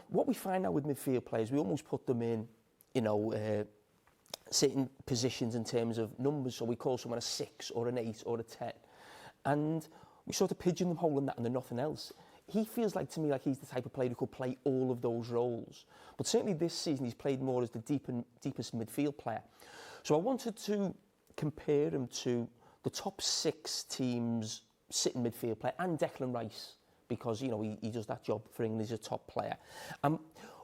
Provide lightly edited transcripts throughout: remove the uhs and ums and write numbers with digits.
what we find now with midfield players, we almost put them in, certain positions in terms of numbers. So we call someone a 6 or an 8 or a 10. And we sort of pigeonhole them that and they're nothing else. He feels like, to me, like he's the type of player who could play all of those roles. But certainly this season, he's played more as the deepest midfield player. So I wanted to compare him to the top 6 teams sitting midfield player and Declan Rice, because, he does that job for England. He's a top player.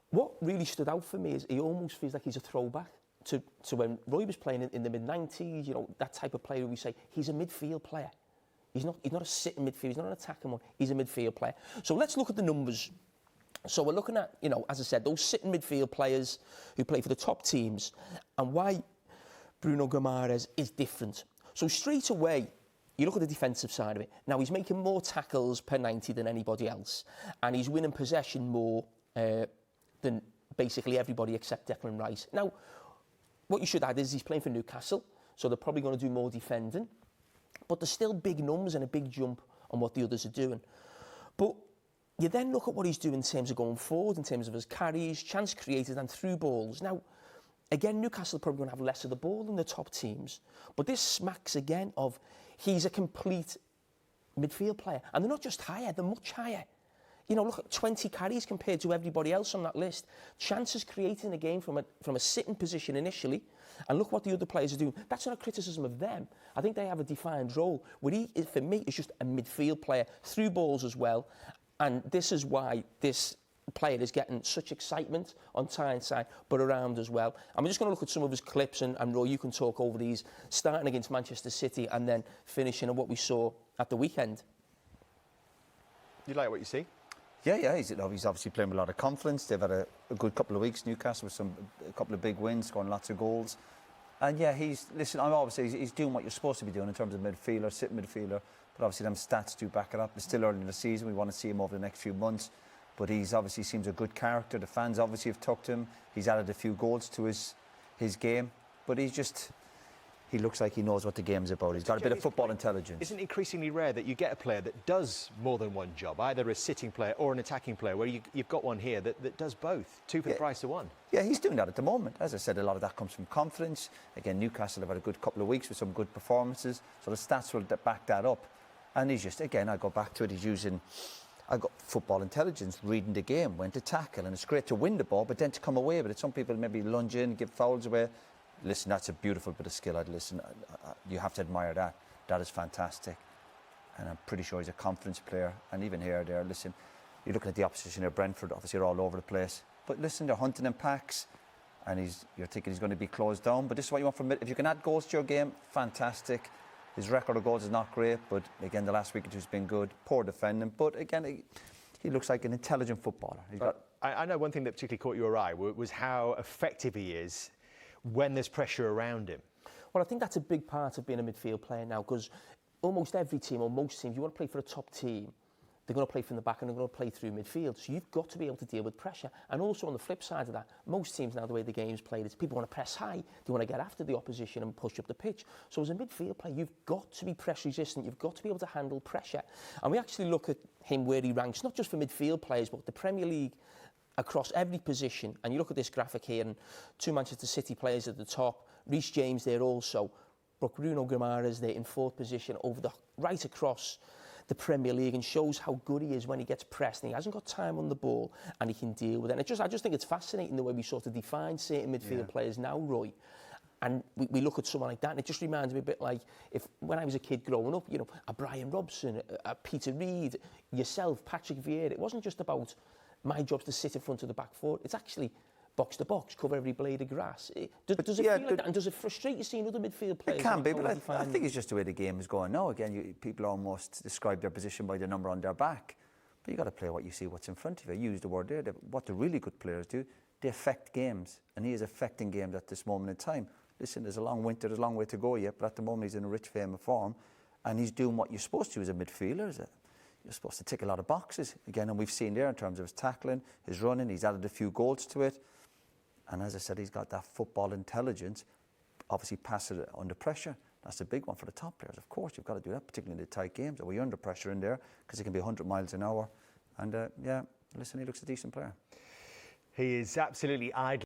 What really stood out for me is he almost feels like he's a throwback to when Roy was playing in the mid-90s, that type of player who we say, he's a midfield player. He's not a sitting midfield, he's not an attacking one, he's a midfield player. So let's look at the numbers. So we're looking at, as I said, those sitting midfield players who play for the top teams and why Bruno Guimaraes is different. So straight away, you look at the defensive side of it. Now, he's making more tackles per 90 than anybody else, and he's winning possession more than basically everybody except Declan Rice. Now, what you should add is he's playing for Newcastle, so they're probably going to do more defending. But there's still big numbers and a big jump on what the others are doing. But you then look at what he's doing in terms of going forward, in terms of his carries, chance created and through balls. Now, again, Newcastle are probably going to have less of the ball than the top teams. But this smacks again of he's a complete midfield player. And they're not just higher, they're much higher. Look at 20 carries compared to everybody else on that list. Chances created in the game from a sitting position initially. And look what the other players are doing. That's not a criticism of them. I think they have a defined role. Where he, for me, is just a midfield player, through balls as well. And this is why this player is getting such excitement on Tyneside, but around as well. I'm just going to look at some of his clips, and Roy, you can talk over these, starting against Manchester City and then finishing on what we saw at the weekend. You like what you see? Yeah, he's obviously playing with a lot of confidence. They've had a good couple of weeks, Newcastle, with a couple of big wins, scoring lots of goals. And yeah, he's doing what you're supposed to be doing in terms of midfielder, sitting midfielder. But obviously them stats do back it up. It's still early in the season. We want to see him over the next few months. But he's obviously seems a good character. The fans obviously have tucked him. He's added a few goals to his game. But he looks like he knows what the game's about. He's got a bit of football intelligence. Isn't it increasingly rare that you get a player that does more than one job, either a sitting player or an attacking player, where you've got one here that does both, two for the price of one? Yeah, he's doing that at the moment. As I said, a lot of that comes from confidence. Again, Newcastle have had a good couple of weeks with some good performances, so the stats will back that up. And he's just, again, I go back to it, he's using... I got football intelligence, reading the game, when to tackle, and it's great to win the ball, but then to come away with it. Some people maybe lunge in, give fouls away. Listen, that's a beautiful bit of skill. You have to admire that. That is fantastic. And I'm pretty sure he's a confidence player. And even here, listen, you're looking at the opposition here, Brentford, obviously they're all over the place. But listen, they're hunting in packs, and you're thinking he's going to be closed down. But this is what you want from it. If you can add goals to your game, fantastic. His record of goals is not great, but again, the last week or two has been good. Poor defending, but again, he looks like an intelligent footballer. I know one thing that particularly caught your eye was how effective he is when there's pressure around him. Well, I think that's a big part of being a midfield player now, because almost every team, or most teams, you want to play for a top team, they're going to play from the back and they're going to play through midfield. So you've got to be able to deal with pressure. And also on the flip side of that, most teams now, the way the game's played, is people want to press high. They want to get after the opposition and push up the pitch. So as a midfield player, you've got to be pressure resistant. You've got to be able to handle pressure. And we actually look at him where he ranks, not just for midfield players, but the Premier League across every position. And you look at this graphic here, and 2 Manchester City players at the top, Reece James there also, but Bruno Guimaraes there in 4th position, right across the Premier League, and shows how good he is when he gets pressed and he hasn't got time on the ball and he can deal with it. And I just think it's fascinating the way we sort of define certain midfield players now, Roy. And we look at someone like that, and it just reminds me a bit like when I was a kid growing up, a Brian Robson, a Peter Reid, yourself, Patrick Vieira. It wasn't just about my job's to sit in front of the back four. It's actually box to box, cover every blade of grass. Does it feel like that? And does it frustrate you seeing other midfield players? It can be, but I think it's just the way the game is going now. Again, people almost describe their position by the number on their back. But you've got to play what you see, what's in front of you. I used the word there. What the really good players do, they affect games. And he is affecting games at this moment in time. Listen, there's a long winter, there's a long way to go yet, but at the moment he's in a rich frame of form. And he's doing what you're supposed to as a midfielder. You're supposed to tick a lot of boxes. Again, and we've seen there in terms of his tackling, his running, he's added a few goals to it. And as I said, he's got that football intelligence, obviously pass it under pressure. That's a big one for the top players. Of course, you've got to do that, particularly in the tight games. Are we under pressure in there? Because it can be 100 miles an hour. And yeah, listen, he looks a decent player. He is absolutely idle.